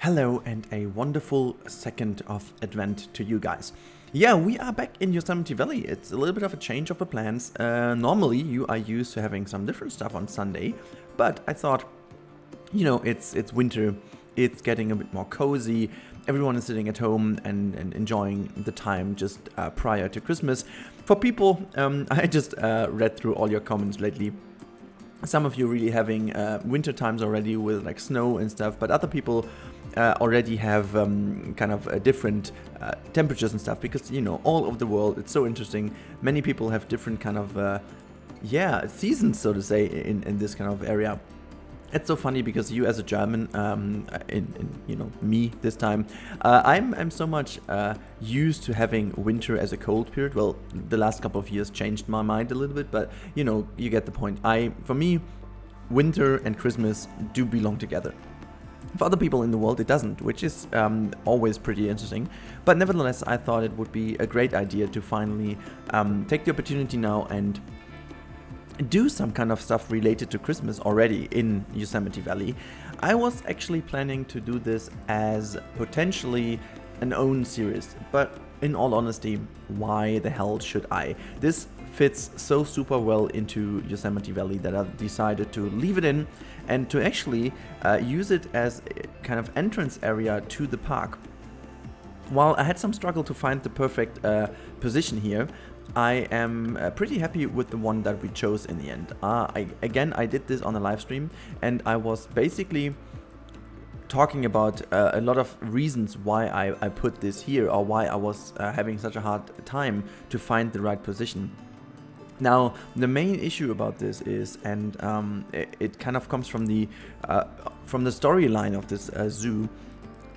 Hello and a wonderful second of Advent to you guys. Yeah, we are back in Yosemite Valley. It's a little bit of a change of the plans. Normally you are used to having some different stuff on Sunday, but I thought, it's winter, it's getting a bit more cozy, everyone is sitting at home and enjoying the time just prior to Christmas. For people, I just read through all your comments lately. Some of you really having winter times already with like snow and stuff, but other people already have kind of different temperatures and stuff because, all over the world, it's so interesting. Many people have different kind of, seasons, so to say, in this kind of area. It's so funny because you as a German, in me this time, I'm so much used to having winter as a cold period. Well, the last couple of years changed my mind a little bit, but you get the point. For me, winter and Christmas do belong together. For other people in the world, it doesn't, which is always pretty interesting. But nevertheless, I thought it would be a great idea to finally take the opportunity now and do some kind of stuff related to Christmas already in Yosemite Valley. I was actually planning to do this as potentially an own series, but in all honesty, why the hell should I? This fits so super well into Yosemite Valley that I decided to leave it in and to actually use it as a kind of entrance area to the park. While I had some struggle to find the perfect position here, I am pretty happy with the one that we chose in the end. I did this on a live stream and I was basically talking about a lot of reasons why I put this here or why I was having such a hard time to find the right position. Now, the main issue about this is, and it kind of comes from the storyline of this zoo.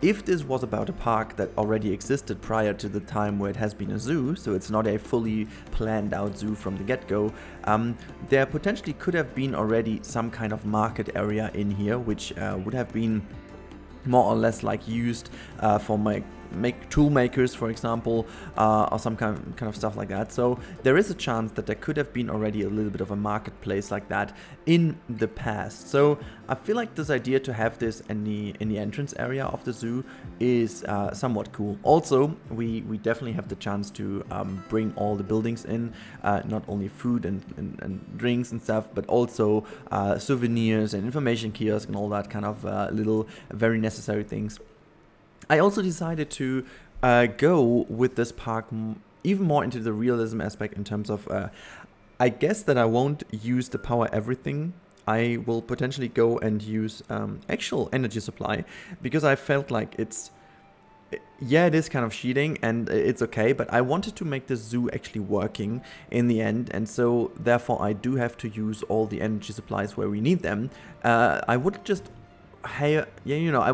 If this was about a park that already existed prior to the time where it has been a zoo, so it's not a fully planned out zoo from the get-go, there potentially could have been already some kind of market area in here, which would have been more or less like used for tool makers, for example, or some kind of stuff like that. So there is a chance that there could have been already a little bit of a marketplace like that in the past. So I feel like this idea to have this in the entrance area of the zoo is somewhat cool. Also, we definitely have the chance to bring all the buildings in, not only food and drinks and stuff, but also souvenirs and information kiosks and all that kind of little very necessary things. I also decided to go with this park even more into the realism aspect in terms of, I guess that I won't use the power everything. I will potentially go and use actual energy supply because I felt like it is kind of cheating and it's okay, but I wanted to make the zoo actually working in the end, and so therefore I do have to use all the energy supplies where we need them. I would just I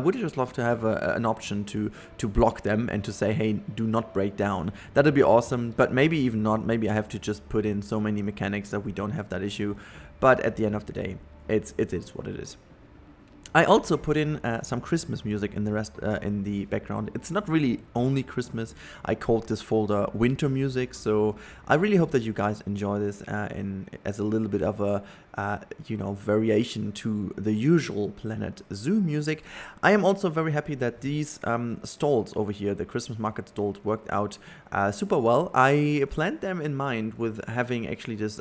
would just love to have an option to block them and to say, hey, do not break down. That'd be awesome, but maybe even not. Maybe I have to just put in so many mechanics that we don't have that issue. But at the end of the day, it is what it is. I also put in some Christmas music in the background. It's not really only Christmas. I called this folder Winter Music, so I really hope that you guys enjoy this as a little bit of a variation to the usual Planet Zoo music. I am also very happy that these stalls over here, the Christmas market stalls, worked out super well. I planned them in mind with having actually this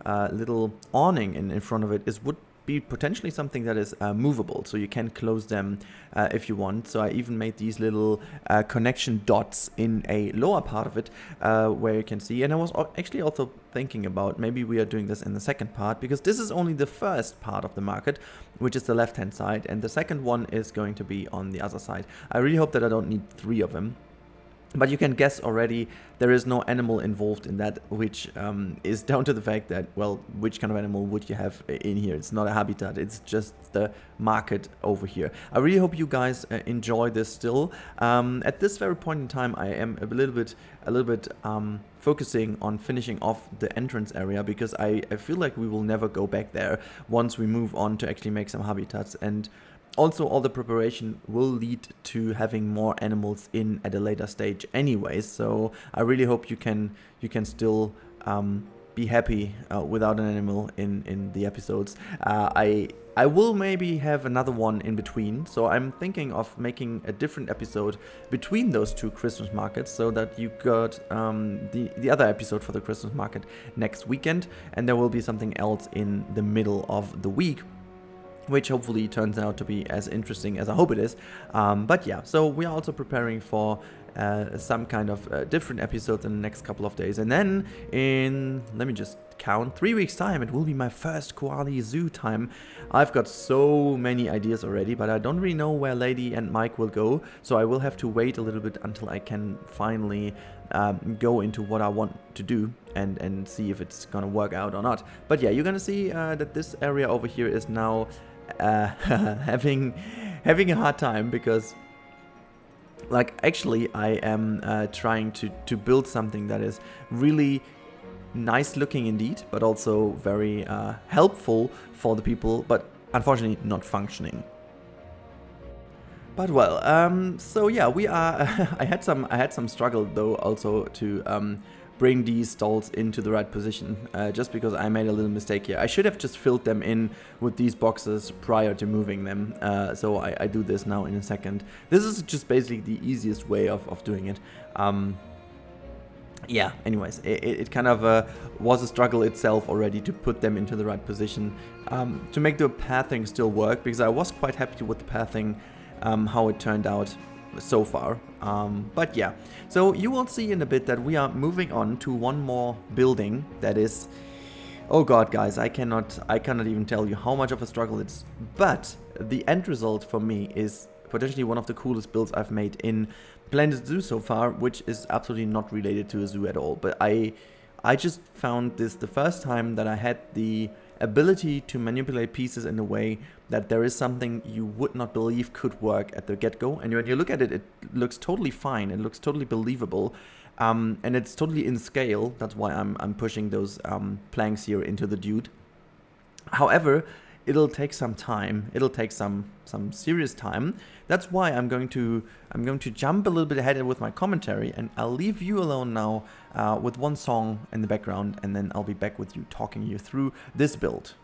little awning in front of it. Would be potentially something that is movable, so you can close them if you want. So I even made these little connection dots in a lower part of it where you can see, and I was actually also thinking about maybe we are doing this in the second part, because this is only the first part of the market, which is the left hand side, and the second one is going to be on the other side. I really hope that I don't need 3 of them. But you can guess already there is no animal involved in that, which is down to the fact that, well, which kind of animal would you have in here? It's not a habitat, it's just the market over here. I really hope you guys enjoy this still. At this very point in time, I am a little bit focusing on finishing off the entrance area, because I feel like we will never go back there once we move on to actually make some habitats. And also, all the preparation will lead to having more animals in at a later stage anyways, so I really hope you can still be happy without an animal in the episodes. I will maybe have another one in between, so I'm thinking of making a different episode between those two Christmas markets, so that you got the other episode for the Christmas market next weekend, and there will be something else in the middle of the week, which hopefully turns out to be as interesting as I hope it is. But yeah, so we are also preparing for some kind of different episodes in the next couple of days. And then in, let me just count, 3 weeks time, it will be my first koala zoo time. I've got so many ideas already, but I don't really know where Lady and Mike will go. So I will have to wait a little bit until I can finally go into what I want to do and see if it's gonna work out or not. But yeah, you're gonna see that this area over here is now having a hard time, because like actually I am trying to build something that is really nice looking indeed, but also very helpful for the people, but unfortunately not functioning. But well, so yeah, we are. I had some struggle though also to bring these stalls into the right position, just because I made a little mistake here. I should have just filled them in with these boxes prior to moving them. So I do this now in a second. This is just basically the easiest way of doing it. Yeah, anyways, it kind of was a struggle itself already to put them into the right position, to make the pathing still work, because I was quite happy with the pathing, how it turned out so far. But yeah, so you will see in a bit that we are moving on to one more building that is, oh god guys, I cannot even tell you how much of a struggle it's, but the end result for me is potentially one of the coolest builds I've made in Planet Zoo so far, which is absolutely not related to a zoo at all. But I just found this the first time that I had the ability to manipulate pieces in a way that there is something you would not believe could work at the get-go. And when you look at it, it looks totally fine. It looks totally believable. And it's totally in scale. That's why I'm pushing those planks here into the dude. However, it'll take some time. It'll take some serious time. That's why I'm going to jump a little bit ahead with my commentary, and I'll leave you alone now with one song in the background, and then I'll be back with you, talking you through this build.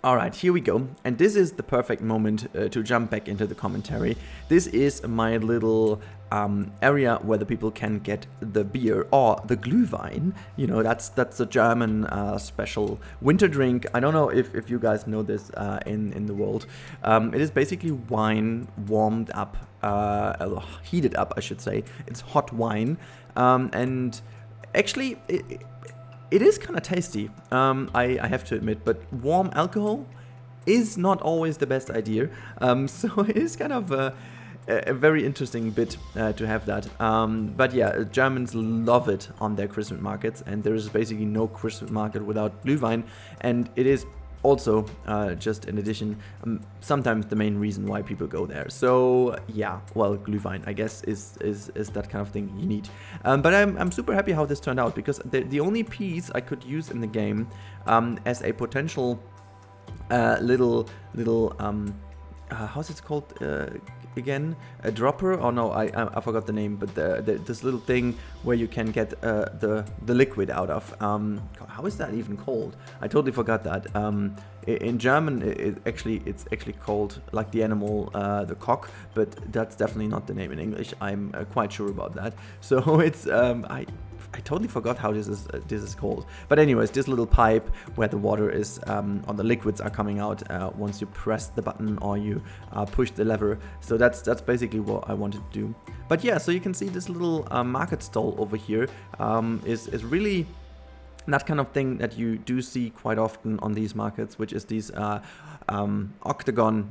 Alright, here we go. And this is the perfect moment to jump back into the commentary. This is my little area where the people can get the beer or the Glühwein. You know, that's the German special winter drink. I don't know if you guys know this in the world. It is basically wine warmed up, heated up, I should say. It's hot wine. And actually, it is kind of tasty, I have to admit, but warm alcohol is not always the best idea. So it is kind of a very interesting bit to have that. But yeah, Germans love it on their Christmas markets, and there is basically no Christmas market without Glühwein, and it is also, just in addition, sometimes the main reason why people go there. So yeah, well, Glühwein, I guess, is that kind of thing you need. But I'm super happy how this turned out, because the only piece I could use in the game as a potential little how's it called again? A dropper? Oh no, I forgot the name, but this little thing where you can get the liquid out of. How is that even called? I totally forgot that. In German, it's actually called like the animal, the cock, but that's definitely not the name in English. I'm quite sure about that. So it's I totally forgot how this is called. But anyways, this little pipe where the water is, or the liquids are coming out once you press the button or you push the lever. So that's basically what I wanted to do. But yeah, so you can see this little market stall over here is really that kind of thing that you do see quite often on these markets, which is these hexagon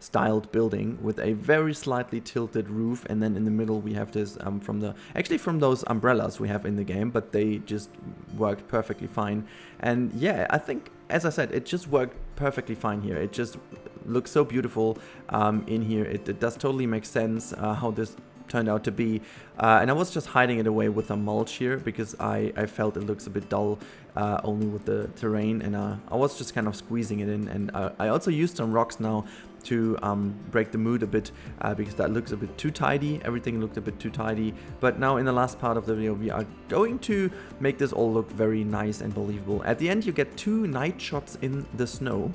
styled building with a very slightly tilted roof, and then in the middle we have this from those umbrellas we have in the game, but they just worked perfectly fine. And yeah, I think, as I said, it just worked perfectly fine here. It just looks so beautiful in here. It does totally make sense how this turned out to be, and I was just hiding it away with a mulch here because I felt it looks a bit dull only with the terrain, and I was just kind of squeezing it in, and I also used some rocks now to break the mood a bit because that looks a bit too tidy. Everything looked a bit too tidy, but now in the last part of the video we are going to make this all look very nice and believable. At the end you get 2 night shots in the snow.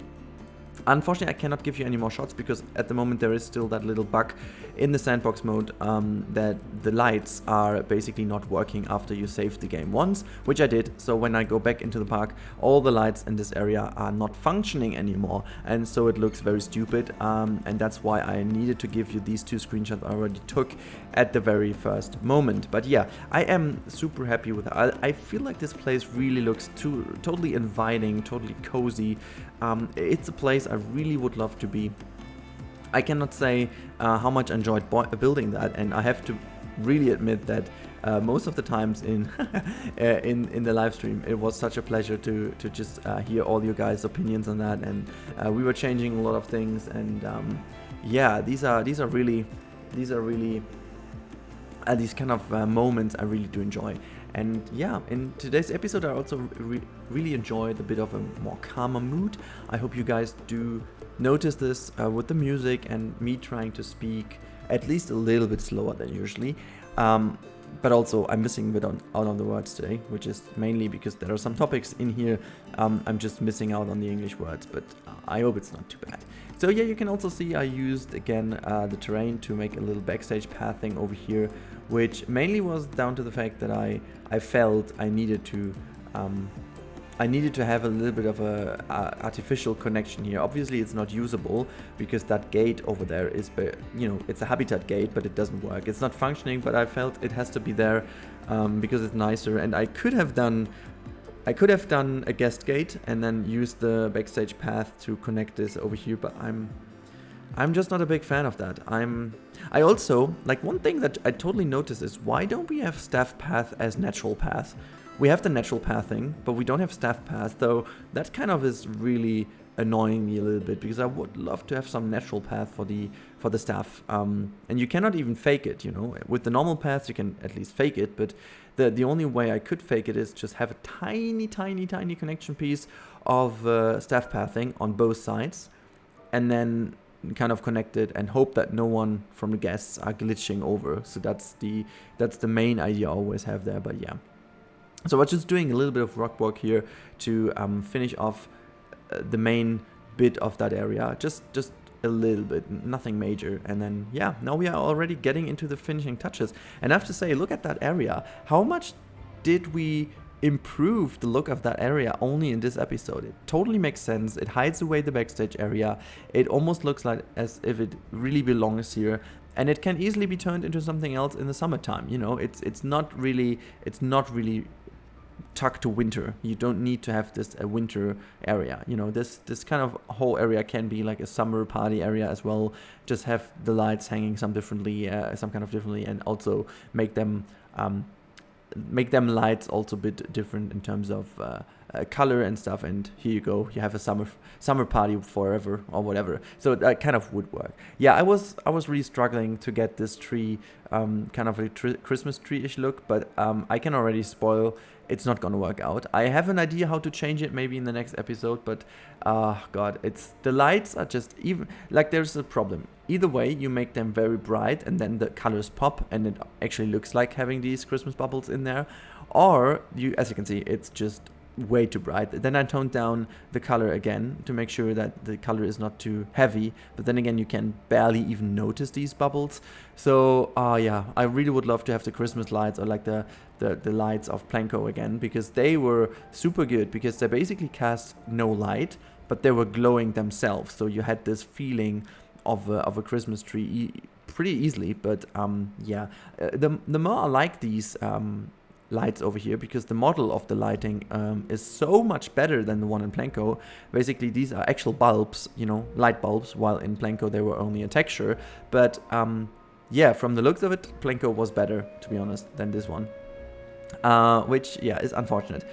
Unfortunately, I cannot give you any more shots because at the moment there is still that little bug in the sandbox mode that the lights are basically not working after you save the game once, which I did. So when I go back into the park, all the lights in this area are not functioning anymore, and so it looks very stupid, and that's why I needed to give you these 2 screenshots I already took at the very first moment. But yeah, I am super happy with it. I feel like this place really looks totally inviting, totally cozy. It's a place I really would love to be. I cannot say how much I enjoyed building that, and I have to really admit that most of the times in in the live stream it was such a pleasure to just hear all you guys' opinions on that, and we were changing a lot of things, and yeah, these kind of moments I really do enjoy. And yeah, in today's episode I also really enjoyed a bit of a more calmer mood. I hope you guys do notice this with the music and me trying to speak at least a little bit slower than usually. But also I'm missing a bit out on the words today, which is mainly because there are some topics in here I'm just missing out on the English words, but I hope it's not too bad. So yeah, you can also see I used again the terrain to make a little backstage path thing over here, which mainly was down to the fact that I felt I needed to have a little bit of a artificial connection here. Obviously it's not usable because that gate over there is, you know, it's a habitat gate, but it doesn't work. It's not functioning, but I felt it has to be there because it's nicer, and I could have done a guest gate and then use the backstage path to connect this over here, but I'm just not a big fan of that. I also, like, one thing that I totally noticed is, why don't we have staff path as natural path? We have the natural path thing, but we don't have staff path, though that kind of is really annoying me a little bit, because I would love to have some natural path for the staff. And you cannot even fake it, you know. With the normal paths you can at least fake it, but the only way I could fake it is just have a tiny connection piece of staff pathing on both sides, and then kind of connect it and hope that no one from the guests are glitching over. So that's the main idea I always have there. But yeah, So I was just doing a little bit of rock work here to finish off the main bit of that area, just a little bit, nothing major. And then yeah, now we are already getting into the finishing touches. And I have to say, look at that area. How much did we improve the look of that area only in this episode? It totally makes sense. It hides away the backstage area. It almost looks like as if it really belongs here. And it can easily be turned into something else in the summertime. You know, it's not really tucked to winter. You don't need to have this a winter area. You know, this kind of whole area can be like a summer party area as well. Just have the lights hanging some kind of differently, and also make them lights also a bit different in terms of color and stuff. And here you go, you have a summer party forever or whatever. So that kind of would work. Yeah, I was really struggling to get this tree kind of a Christmas tree-ish look, but I can already spoil it's not gonna work out. I have an idea how to change it maybe in the next episode, but god, the lights are just even like there's a problem. Either way, you make them very bright and then the colors pop and it actually looks like having these Christmas bubbles in there, or you, as you can see, it's just way too bright. Then I toned down the color again to make sure that the color is not too heavy, but then again you can barely even notice these bubbles. So yeah, I really would love to have the Christmas lights or like the lights of Planko again, because they were super good, because they basically cast no light but they were glowing themselves, so you had this feeling of a Christmas tree pretty easily. But yeah, the more I like these lights over here, because the model of the lighting is so much better than the one in Planko. Basically these are actual bulbs, you know, light bulbs, while in Planko they were only a texture. But yeah, from the looks of it, Planko was better, to be honest, than this one, which yeah is unfortunate.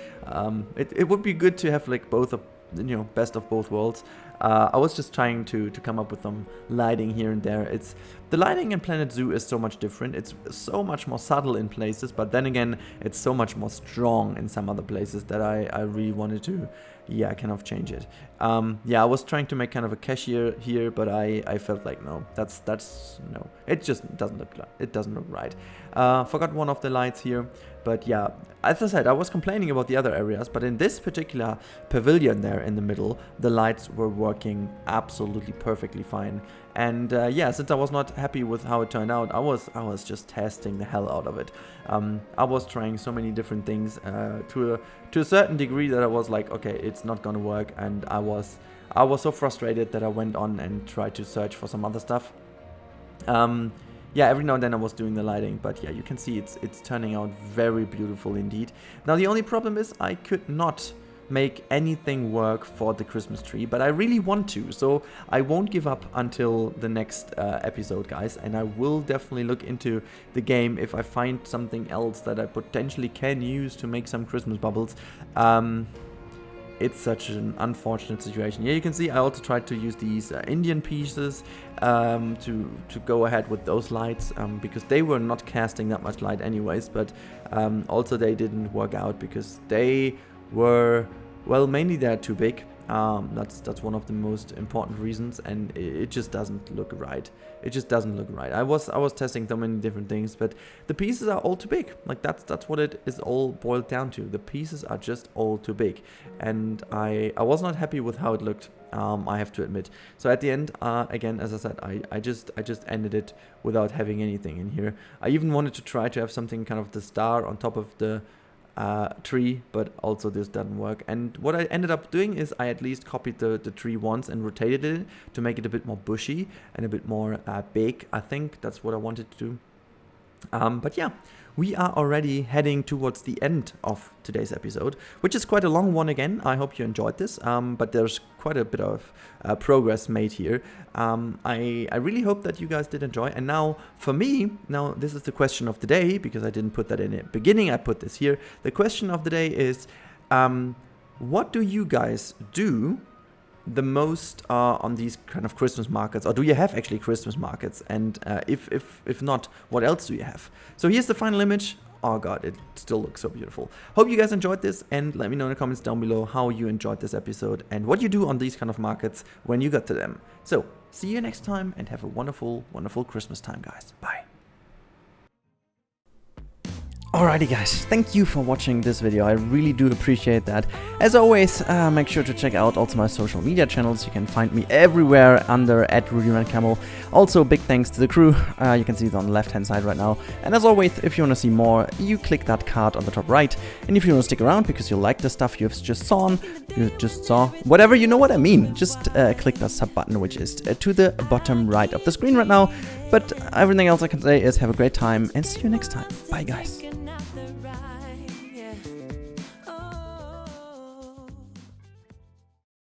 It would be good to have like both of, you know, best of both worlds. I was just trying to come up with some lighting here and there. The lighting in Planet Zoo is so much different. It's so much more subtle in places, but then again, it's so much more strong in some other places that I really wanted to, yeah, kind of change it. Yeah, I was trying to make kind of a cashier here, but I felt like no, that's no, it just doesn't look right. Forgot one of the lights here, but yeah, as I said, I was complaining about the other areas, but in this particular pavilion there in the middle, the lights were working absolutely perfectly fine. And yeah, since I was not happy with how it turned out, I was just testing the hell out of it. I was trying so many different things to a certain degree that I was like, okay, it's not gonna work, and I was so frustrated that I went on and tried to search for some other stuff. Yeah, every now and then I was doing the lighting, but yeah, you can see it's turning out very beautiful indeed. Now the only problem is I could not make anything work for the Christmas tree, but I really want to, so I won't give up until the next episode, guys, and I will definitely look into the game if I find something else that I potentially can use to make some Christmas bubbles. It's such an unfortunate situation. Yeah, you can see I also tried to use these Indian pieces to go ahead with those lights, because they were not casting that much light anyways, but also they didn't work out because they were, well, mainly they're too big. That's one of the most important reasons, and it just doesn't look right. It just doesn't look right. I was testing so many different things, but the pieces are all too big. Like that's what it is all boiled down to. The pieces are just all too big, and I was not happy with how it looked. I have to admit. So at the end, again, as I said, I just ended it without having anything in here. I even wanted to try to have something kind of the star on top of the tree, but also this doesn't work. And what I ended up doing is I at least copied the tree once and rotated it to make it a bit more bushy and a bit more big. I think that's what I wanted to do. But yeah, we are already heading towards the end of today's episode, which is quite a long one again. I hope you enjoyed this, but there's quite a bit of progress made here. I really hope that you guys did enjoy. And now, for me, this is the question of the day, because I didn't put that in the beginning, I put this here. The question of the day is, what do you guys do the most on these kind of Christmas markets, or do you have actually Christmas markets? And if not, what else do you have? So here's the final image. Oh god, it still looks so beautiful. Hope you guys enjoyed this, and let me know in the comments down below how you enjoyed this episode and what you do on these kind of markets when you get to them. So see you next time, and have a wonderful, wonderful Christmas time, guys. Bye. Alrighty guys, thank you for watching this video, I really do appreciate that. As always, make sure to check out also my social media channels. You can find me everywhere under @RudiRandCamel. Also big thanks to the crew, you can see it on the left hand side right now. And as always, if you want to see more, you click that card on the top right. And if you want to stick around because you like the stuff you've just saw, whatever, you know what I mean, just click that sub button, which is to the bottom right of the screen right now. But everything else I can say is have a great time and see you next time. Bye guys.